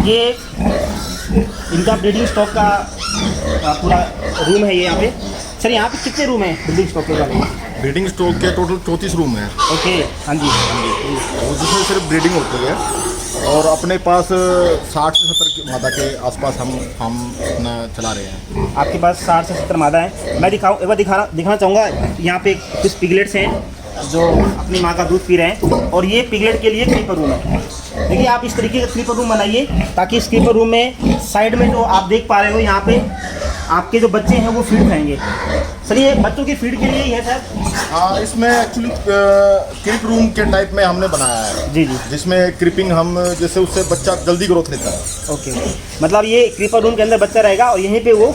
ये इनका breeding stock का पूरा रूम है ये यहाँ पे। सर यहाँ पे कितने रूम हैं ब्रीडिंग स्टॉक के वाले? ब्रीडिंग स्टॉक के टोटल 34 रूम हैं। ओके, हाँ जी। और जिसमें सिर्फ ब्रीडिंग होती है, और अपने पास 60 से 70 मादा के आसपास हम अपना चला रहे हैं। आपके पास 60 से 70 मादा है। मैं दिखाऊँ एक बार दिखाना चाहूँगा। यहाँ पे कुछ पिगलेट्स हैं जो अपनी माँ का दूध पी रहे हैं, और ये पिगलेट के लिए क्रीपर रूम है। देखिए आप इस तरीके का क्रीपर रूम बनाइए ताकि इस क्रीपर रूम में साइड में जो आप देख पा रहे हो यहाँ पे आपके जो बच्चे हैं वो फीड खाएंगे। सर ये बच्चों की फीड के लिए ही है सर? हाँ, इसमें एक्चुअली क्रिप रूम के टाइप में हमने बनाया है। जी जी। जिसमें क्रिपिंग हम जैसे उससे बच्चा जल्दी ग्रोथ लेता है। ओके, मतलब ये क्रीपर रूम के अंदर बच्चा रहेगा और यहीं पे वो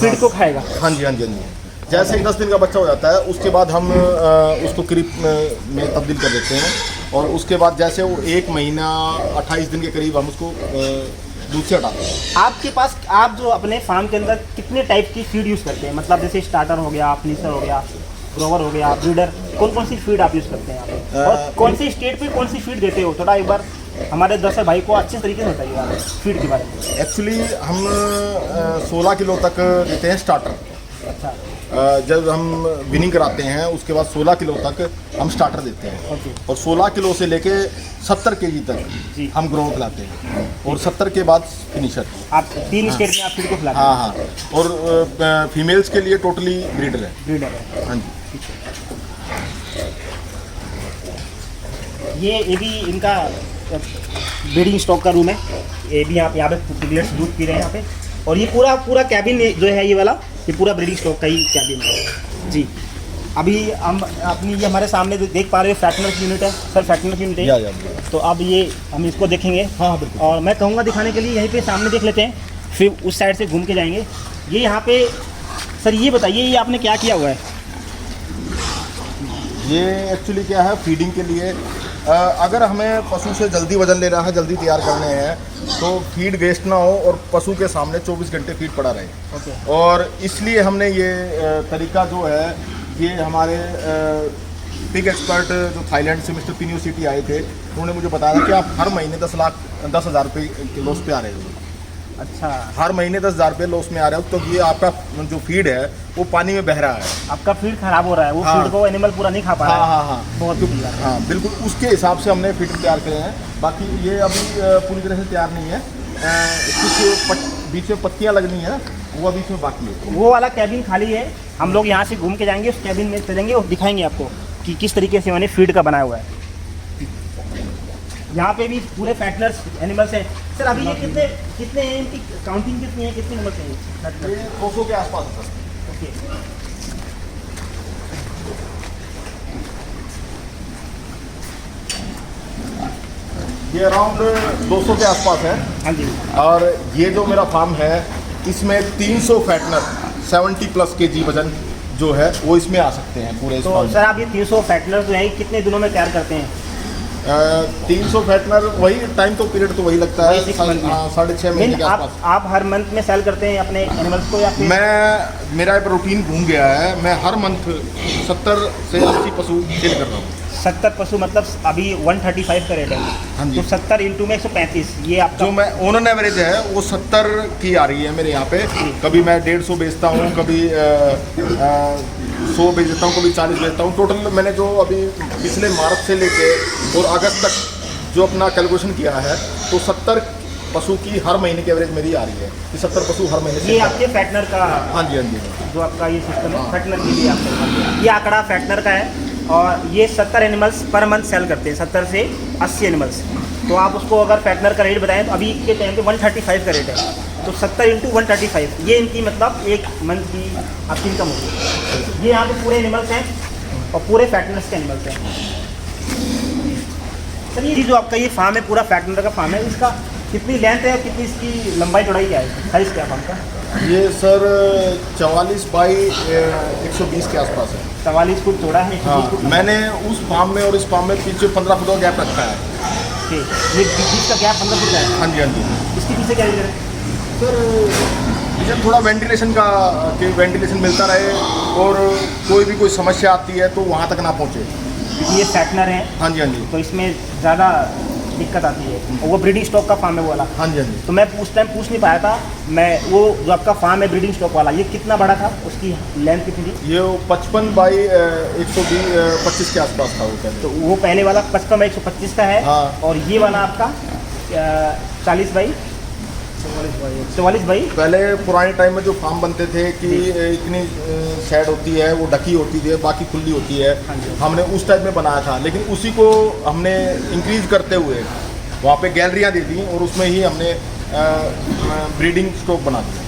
फीड को खाएगा। हाँ जी, हाँ जी, हाँ जी। जैसे ही 10 दिन का बच्चा हो जाता है उसके बाद हम उसको क्रिप में तब्दील कर देते हैं, और उसके बाद जैसे वो 1 महीना 28 दिन के करीब हम उसको दूध से हटाते हैं। आपके पास आप जो अपने फार्म के अंदर कितने टाइप की फीड यूज़ करते हैं? मतलब जैसे स्टार्टर हो गया, फिनिशर हो गया, ग्रोवर हो गया, ब्रीडर, कौन सी फीड आप यूज़ करते हैं यहाँ पे? और कौन सी स्टेट पे कौन सी फीड देते हो? थोड़ा एक बार हमारे दर्शक भाई को अच्छे तरीके से बताइए फीड के बारे में। एक्चुअली हम 16 किलो तक देते हैं स्टार्टर। अच्छा। जब हम विनिंग कराते हैं उसके बाद 16 किलो तक हम स्टार्टर देते हैं। ओके। और 16 किलो से लेके 70 केजी जी। तक हम ग्रो खिलाते हैं, और 70 के बाद फिनिशर। आप 3 स्टेट में आप फीड को खिलाते हैं? हाँ हाँ, और फीमेल्स के लिए टोटली ब्रीडर है। ब्रीडर है, हाँ जी। ये भी इनका ब्रीडिंग स्टॉक का रूम है। ये भी आप यहाँ पे पिगलेट्स दूध पी रहे हैं यहाँ पे, और ये पूरा कैबिन जो है ये वाला, ये पूरा ब्रीडिंग स्टॉक का ही कैबिन है जी। अभी हम अपनी ये हमारे सामने जो देख पा रहे हो फैटनर की यूनिट है सर, फैटनर की यूनिट है। या। तो अब ये हम इसको देखेंगे। हाँ बिल्कुल। और मैं कहूँगा दिखाने के लिए यहीं पे सामने देख लेते हैं, फिर उस साइड से घूम के जाएंगे। ये यहाँ पे सर ये बताइए ये आपने क्या किया हुआ है? ये एक्चुअली क्या है, फीडिंग के लिए अगर हमें पशु से जल्दी वजन लेना है, जल्दी तैयार करने हैं, तो फीड वेस्ट ना हो और पशु के सामने 24 घंटे फीड पड़ा रहे। ओके। और इसलिए हमने ये तरीका जो है, ये हमारे पिग एक्सपर्ट जो थाईलैंड से मिस्टर पिन्यू सिटी आए थे, उन्होंने मुझे बताया था कि आप हर महीने 10,000 रुपये के लॉस पे आ रहे हो। अच्छा। हर महीने 10,000 रुपये लॉस में आ रहे हो, तो ये आपका जो फीड है वो पानी में बह रहा है। आपका फीड खराब हो रहा है, वो हाँ। फीड को एनिमल पूरा नहीं खा पा रहा है। हाँ हाँ हाँ, बहुत बढ़िया। हाँ बिल्कुल, उसके हिसाब से हमने फीड तैयार करे हैं। बाकी ये अभी पूरी तरह से तैयार नहीं है, कुछ बीच में पत्तियाँ लगनी है, वो अभी इसमें बाकी है। वो वाला कैबिन खाली है, हम लोग यहाँ से घूम के जाएंगे, उस कैबिन में चलेंगे और दिखाएंगे आपको कि किस तरीके से मैंने फीड का बनाया हुआ है। यहाँ पे भी पूरे फैटनर्स एनिमल्स हैं। सर अभी ये कितने हैं, इनकी काउंटिंग कितनी है, कितने एनिमल्स हैं? ये 200 के आसपास है सर। ओके। ये अराउंड 200 के आसपास है। हाँ जी। और ये जो मेरा फार्म है, इसमें 300 फैटनर 70 प्लस केजी वजन जो है वो इसमें आ सकते हैं पूरे इस तो फार्म में। सर आप ये 300 फैटनर जो है कितने दिनों में तैयार करते हैं? 300 फैटनर वही टाइम तो पीरियड तो वही लगता है, 6 मंथ में। 6.5 महीने के आसपास। आप हर मंथ में सेल करते हैं अपने एनिमल्स को, या फिर? मेरा एक रूटीन घूम गया है, मैं हर मंथ 70 से 80 पशु सेल कर रहा हूँ। 70 पशु, मतलब अभी 135 का रेट है। हाँ जी। तो 70 इंटू में 135, ये आपका जो मैं ऑन एवरेज है वो 70 की आ रही है मेरे यहाँ पे। कभी मैं 150 बेचता हूँ, कभी 100 बेच देता हूँ, कभी 40 बेचता हूँ। टोटल मैंने जो अभी पिछले मार्च से लेके और अगस्त तक जो अपना कैलकुलेशन किया है, तो 70 पशु की हर महीने की एवरेज मेरी आ रही है कि 70 पशु हर महीने से। ये आपके फैटनर का? हाँ जी, हाँ जी। जो आपका ये सिस्टम है फैटनर के लिए आपका ये आंकड़ा फैटनर का है, और ये 70 एनिमल्स पर मंथ सेल करते हैं, 70 से 80 एनिमल्स। तो आप उसको अगर फैटनर का रेट बताएं तो अभी के टाइम पे 135 का रेट है, तो 70 इंटू 135 ये इनकी मतलब एक मंथ की आपकी इनकम होगी। ये यहाँ पे पूरे एनिमल्स हैं और पूरे फैटनर्स के एनिमल्स हैं। सर ये जो आपका ये फार्म है पूरा फैटनर का फार्म है, इसका कितनी लेंथ है और कितनी इसकी लंबाई चौड़ाई क्या है, साइज़ क्या है फार्म का? ये सर 44 बाई 120 के आसपास है। 44 फुट चौड़ा है। हाँ, मैंने उस फार्म में और इस फार्म में पीछे 15 फुट का गैप रखा है। ठीक, ये बीच का गैप 15 फुट का है। हाँ जी, हाँ जी। इसके पीछे क्या रीज़न है? सर इसे थोड़ा वेंटिलेशन मिलता रहे, और कोई समस्या आती है तो वहाँ तक ना पहुँचे। क्योंकि ये फैटनर है। हाँ जी, हाँ जी। तो इसमें ज़्यादा दिक्कत आती है। और वो ब्रीडिंग स्टॉक का फार्म है वो वाला। हाँ जी, हाँ जी। तो मैं उस टाइम पूछ नहीं पाया था, मैं वो जो आपका फार्म है ब्रीडिंग स्टॉक वाला, ये कितना बड़ा था, उसकी लेंथ कितनी थी? ये 55 बाई 125 के आसपास था वो पहले। तो वो पहले वाला 55 बाई 125 का है। हाँ। और ये वाला आपका 40 बाई 44 बाई। पहले पुराने टाइम में जो फार्म बनते थे कि इतनी शेड होती है, वो ढकी होती थी, बाकी खुली होती है, हाँ जी। हमने उस टाइप में बनाया था। लेकिन उसी को हमने इंक्रीज करते हुए वहाँ पे गैलरियाँ दे दी और उसमें ही हमने ब्रीडिंग स्टॉक बना दिया।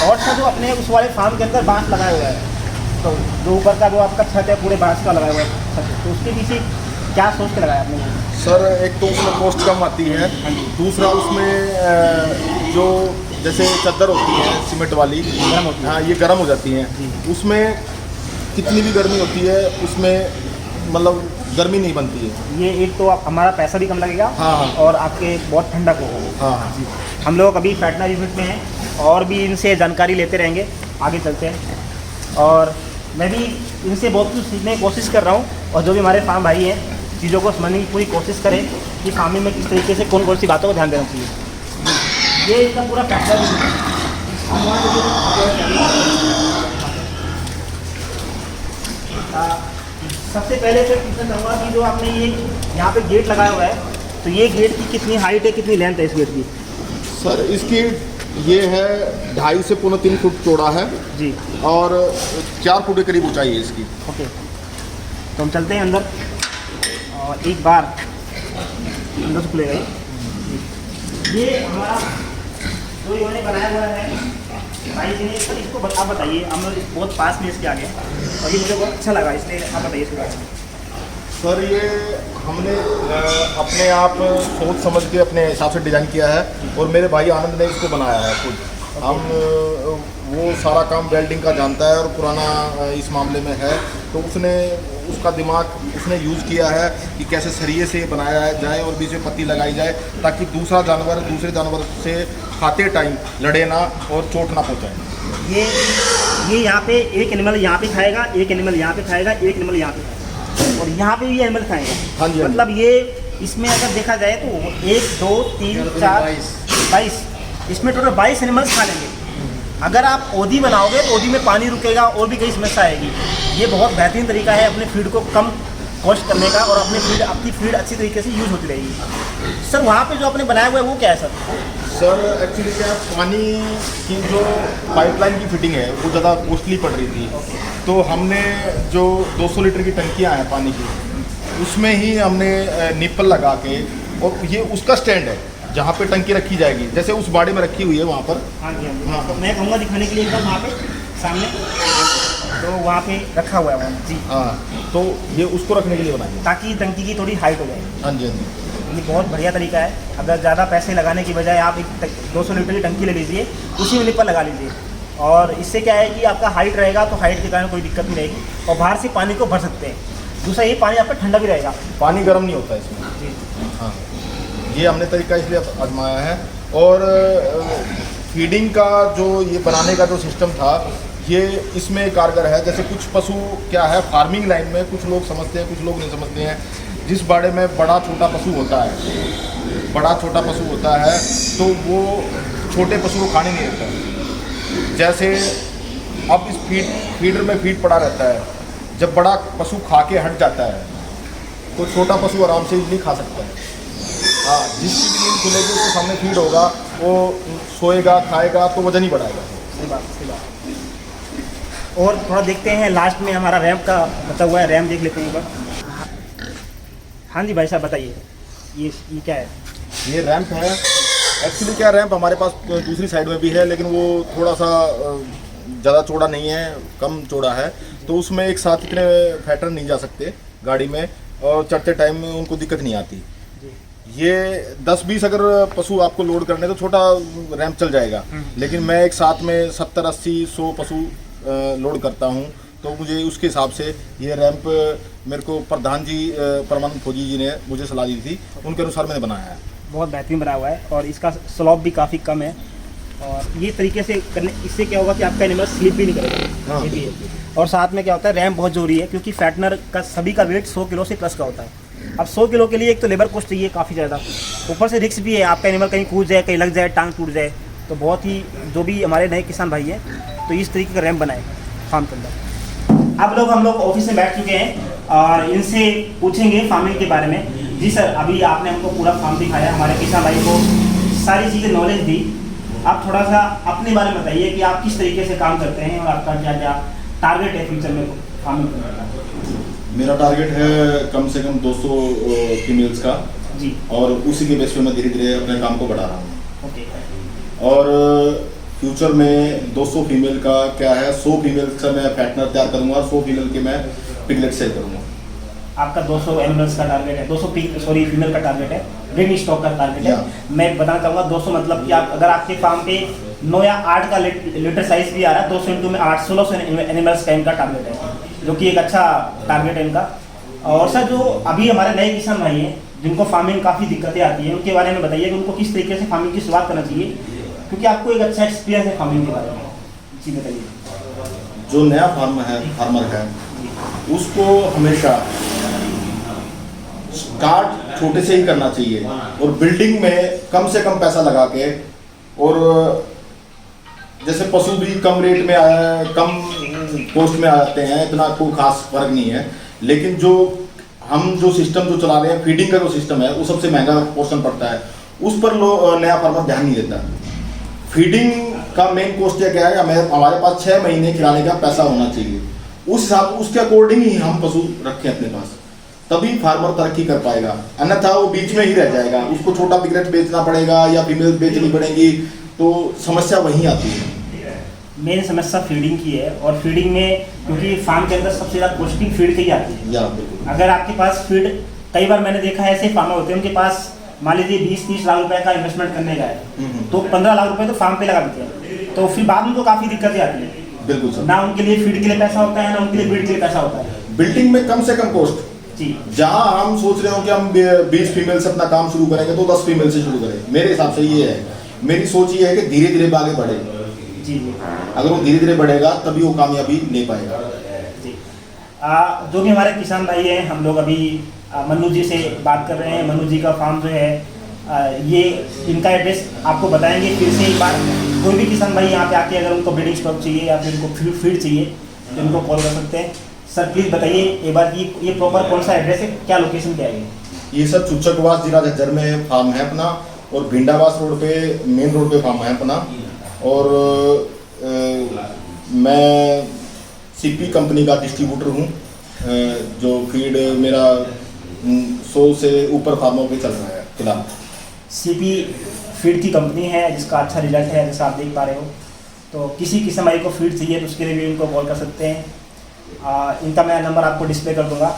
और सर जो अपने उस वाले फार्म के अंदर बांस लगाया हुआ है, तो जो ऊपर का जो आपका छत है पूरे बांस का लगाया हुआ है छत, तो उसके पीछे क्या सोच के लगाया आपने? सर एक तो उसमें कॉस्ट कम आती है, दूसरा उसमें जो जैसे चादर होती है सीमेंट वाली, गर्म होती है। हाँ ये गर्म हो जाती हैं, उसमें कितनी भी गर्मी होती है उसमें मतलब गर्मी नहीं बनती है। ये एक तो आप हमारा पैसा भी कम लगेगा। हाँ, हाँ। और आपके बहुत ठंडक होगा। हाँ, हाँ जी। हम लोग अभी फैटनर यूनिट में हैं और भी इनसे जानकारी लेते रहेंगे, आगे चलते हैं। और मैं भी इनसे बहुत कुछ सीखने की कोशिश कर रहा हूँ, और जो भी हमारे फार्म भाई हैं चीज़ों को समझने की पूरी कोशिश करें कि फार्मिंग में किस तरीके से कौन कौन सी बातों को ध्यान देना चाहिए। ये इसका पूरा फैक्टर सबसे पहले तो पूछना चाहूँगा कि जो आपने ये यहाँ पे गेट लगाया हुआ है, तो ये गेट की कितनी हाइट है, कितनी लेंथ है इस गेट की? सर इसकी ये है 2.5 से 3 फुट चौड़ा है जी। और 4 फुट के करीब ऊंचाई है इसकी। ओके, तो हम चलते हैं अंदर और एक बार अंदर से खुलेगा ये हमारा जो इन्होंने बनाया हुआ है भाई जी ने। सर इसको आप बताइए, हम लोग बहुत पास में इसके आगे, और ये मुझे बहुत अच्छा लगा, इसलिए आप बताइए इसके बारे में। सर ये हमने अपने आप सोच समझ के अपने हिसाब से डिज़ाइन किया है, और मेरे भाई आनंद ने इसको बनाया है खुद। हम वो सारा काम वेल्डिंग का जानता है और पुराना इस मामले में है, तो उसने उसका दिमाग उसने यूज़ किया है कि कैसे सरिये से बनाया जाए और बीच में पत्ती लगाई जाए, ताकि दूसरा जानवर दूसरे जानवर से खाते टाइम लड़े ना और चोट ना पहुँचाए। ये यहाँ पे एक एनिमल यहाँ पे खाएगा, एक एनिमल यहाँ पे खाएगा, एक एनिमल यहाँ पे खाएगा, और यहाँ पे भी एनिमल खाएगा। हाँ जी, हाँ जी। मतलब ये इसमें अगर देखा जाए तो 1 2 3 4 22, इसमें टोटल 22 एनिमल्स खा लेंगे। अगर आप ओदी बनाओगे तो ओदी में पानी रुकेगा और भी कई समस्या आएगी। ये बहुत बेहतरीन तरीका है अपने फीड को कम कॉस्ट करने का, और आपकी फीड अच्छी तरीके से यूज़ होती रहेगी। सर वहाँ पे जो आपने बनाया हुआ है वो क्या है सर? सर एक्चुअली क्या है, पानी की जो पाइपलाइन की फिटिंग है वो ज़्यादा कॉस्टली पड़ रही थी, तो हमने जो 200 लीटर की टंकियाँ हैं पानी की, उसमें ही हमने निप्पल लगा के, और ये उसका स्टैंड है जहाँ पे टंकी रखी जाएगी, जैसे उस बाड़े में रखी हुई है वहाँ पर। हाँ जी, हाँ जी। हाँ। तो मैं कहूँगा दिखाने के लिए एकदम वहाँ पे सामने, तो वहाँ पे रखा हुआ है वहाँ जी। हाँ, तो ये उसको रखने के लिए बनाई है, ताकि टंकी की थोड़ी हाइट हो जाए। हाँ जी, हाँ जी। ये बहुत बढ़िया तरीका है। अगर ज़्यादा पैसे लगाने की बजाय आप एक 200 लीटर की टंकी ले लीजिए, उसी में निप्पल लगा लीजिए, और इससे क्या है कि आपका हाइट रहेगा, तो हाइट के कारण कोई दिक्कत नहीं रहेगी, और बाहर से पानी को भर सकते हैं। दूसरा ये पानी आपका ठंडा भी रहेगा, पानी गर्म नहीं होता इसमें जी। हाँ, ये हमने तरीका इसलिए आजमाया है। और फीडिंग का जो ये बनाने का जो सिस्टम था ये इसमें कारगर है। जैसे कुछ पशु क्या है, फार्मिंग लाइन में कुछ लोग समझते हैं, कुछ लोग नहीं समझते हैं। जिस बाड़े में बड़ा छोटा पशु होता है तो वो छोटे पशु को खाने नहीं देता। जैसे अब इस फीडर में फीड पड़ा रहता है, जब बड़ा पशु खा के हट जाता है तो छोटा पशु आराम से इजली खा सकता है। हाँ, जिसकी भी नींद खुलेगी उसके सामने फीड होगा, वो सोएगा, खाएगा, तो वजन ही बढ़ाएगा। सही बात। और थोड़ा देखते हैं लास्ट में हमारा रैम्प का बचा हुआ है, रैम्प देख लेते हैं एक बार। हाँ जी भाई साहब बताइए, ये क्या है? ये रैंप है। एक्चुअली क्या, रैंप हमारे पास दूसरी साइड में भी है, लेकिन वो थोड़ा सा ज़्यादा चौड़ा नहीं है, कम चौड़ा है, तो उसमें एक साथ इतने फैटर नहीं जा सकते गाड़ी में, और चढ़ते टाइम में उनको दिक्कत नहीं आती। ये 10-20 अगर पशु आपको लोड करने तो छोटा रैंप चल जाएगा, लेकिन मैं एक साथ में 70-80-100 पशु लोड करता हूँ, तो मुझे उसके हिसाब से ये रैंप मेरे को प्रधान जी परमानंद फौजी जी ने मुझे सलाह दी थी, उनके अनुसार मैंने बनाया है। बहुत बेहतरीन बनाया हुआ है, और इसका स्लॉप भी काफ़ी कम है, और ये तरीके से करने इससे क्या होगा कि आपका एनिमल स्लिप भी नहीं करेगा। हाँ। ये भी है। और साथ में क्या होता है, रैंप बहुत जरूरी है, क्योंकि फैटनर का सभी का वेट 100 किलो से प्लस का होता है। अब 100 किलो के लिए एक तो लेबर कॉस्ट चाहिए काफ़ी ज़्यादा, ऊपर से रिस्क भी है, आपका एनिमल कहीं कूद जाए, कहीं लग जाए, टांग टूट जाए, तो बहुत ही जो भी हमारे नए किसान भाई हैं तो इस तरीके का रैम्प बनाए फार्म के अंदर। अब हम लोग ऑफिस में बैठ चुके हैं और इनसे पूछेंगे फार्मिंग के बारे में। जी सर, अभी आपने हमको पूरा फार्म दिखाया, हमारे किसान भाई को सारी चीज़ें नॉलेज दी। आप थोड़ा सा अपने बारे में बताइए कि आप किस तरीके से काम करते हैं और आपका क्या क्या टारगेट है फ्यूचर में फार्मिंग करने का। मेरा टारगेट है कम से कम 200 फीमेल्स का जी, और उसी के बेस पे मैं धीरे धीरे अपने काम को बढ़ा रहा हूँ। ओके। और फ्यूचर में 200 फीमेल का क्या है, 100 फीमेल्स का मैं फैटनर तैयार करूँगा और 100 फीमेल के मैं पिगलेट सेल करूँगा। आपका 200 एनिमल्स का टारगेट है, 200 फीमेल का टारगेट है, ब्रीडिंग स्टॉक का टारगेट है। मैं बताना चाहूँगा 200 मतलब कि आप अगर आपके फार्म पे 9 या 8 का लीटर साइज भी आ रहा है, 200 इंटू में 8, 1600 एनिमल्स का इनका टारगेट है, जो कि एक अच्छा टारगेट है इनका। और सर, जो अभी हमारे नए किसान भाई हैं जिनको फार्मिंग काफ़ी दिक्कतें आती हैं, उनके बारे में बताइए कि उनको किस तरीके से फार्मिंग की शुरुआत करना चाहिए, क्योंकि आपको एक अच्छा एक्सपीरियंस है फार्मिंग के बारे में। जी बताइए। जो नया फार्मर है उसको हमेशा स्टार्ट छोटे से ही करना चाहिए और बिल्डिंग में कम से कम पैसा लगा के, और जैसे पशु भी कम रेट में आया, कम कॉस्ट में आ जाते हैं, इतना कोई खास फर्क नहीं है। लेकिन हम जो सिस्टम जो चला रहे हैं, फीडिंग का जो सिस्टम है, वो सबसे महंगा पोर्शन पड़ता है, उस पर नया फार्मर ध्यान नहीं देता। फीडिंग का मेन कॉस्ट क्या है, हमारे पास 6 महीने खिलाने का पैसा होना चाहिए, उस हिसाब उसके अकॉर्डिंग ही हम पशु रखें अपने पास, तभी फार्मर तरक्की कर पाएगा। अन्यथा वो बीच में ही रह जाएगा, उसको छोटा पिगलेट बेचना पड़ेगा या फीमेल बेचनी पड़ेगी, तो समस्या वहीं आती है। मेन समस्या फीडिंग की है, और फीडिंग में क्योंकि फार्म के अंदर सबसे ज़्यादा कॉस्टिंग फीड की आती है। अगर आपके पास फीड, कई बार मैंने देखा है ऐसे फार्मर होते हैं उनके पास मान लीजिए 20-30 लाख रुपए का इन्वेस्टमेंट करने का है, तो 15 लाख रुपए तो फार्म पे लगा देते हैं, तो फिर बाद में तो काफ़ी दिक्कतें आती है। बिल्कुल सर। ना उनके लिए फीड के लिए पैसा होता है, ना उनके लिए ब्रीड के लिए पैसा होता है। बिल्डिंग में कम से कम कॉस्ट, जी, जहाँ हम सोच रहे हो कि हम 20 फीमेल से अपना काम शुरू करेंगे तो 10 फीमेल से शुरू करें। मेरे हिसाब से ये है, मेरी सोच ये है कि धीरे धीरे आगे बढ़े। जी जी, अगर वो धीरे धीरे बढ़ेगा तभी वो कामयाबी ले पाएगा। जी। जो भी हमारे किसान भाई हैं, हम लोग अभी मन्नू जी से बात कर रहे हैं। मन्नू जी का फार्म जो है, ये इनका एड्रेस आपको बताएंगे फिर से एक बार। कोई भी किसान भाई यहाँ पे आके अगर उनको ब्रीडिंग स्टॉक चाहिए या फिर उनको फीड चाहिए तो इनको कॉल कर सकते हैं। सर प्लीज़ बताइए एक बार कि ये प्रॉपर कौन सा एड्रेस है, क्या लोकेशन क्या है? ये सर चुचकवास जिला झज्जर में फार्म है अपना, और भिंडावास रोड पे, मेन रोड पे फार्म है अपना। और मैं सीपी कंपनी का डिस्ट्रीब्यूटर हूँ, जो फीड मेरा 100 से ऊपर फार्मों पे चल रहा है फिलहाल। सीपी फीड की कंपनी है जिसका अच्छा रिजल्ट है, जैसा आप देख पा रहे हो। तो किसी किसान भाई को फीड चाहिए तो उसके लिए भी इनको कॉल कर सकते हैं। इनका मैं नंबर आपको डिस्प्ले कर दूंगा।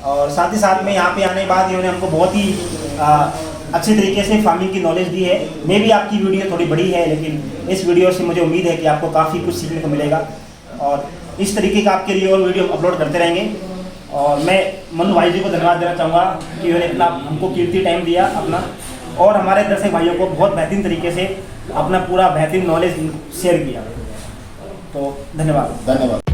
और साथ ही साथ में यहाँ पे आने के बाद इन्होंने हमको बहुत ही अच्छे तरीके से फार्मिंग की नॉलेज दी है। मे भी आपकी वीडियो थोड़ी बड़ी है, लेकिन इस वीडियो से मुझे उम्मीद है कि आपको काफ़ी कुछ सीखने को मिलेगा, और इस तरीके का आपके लिए और वीडियो अपलोड करते रहेंगे। और मैं मन्नू भाई जी को धन्यवाद देना चाहूँगा कि उन्होंने इतना हमको कीमती टाइम दिया अपना, और हमारे दर्शक भाइयों को बहुत बेहतरीन तरीके से अपना पूरा बेहतरीन नॉलेज शेयर किया। तो धन्यवाद।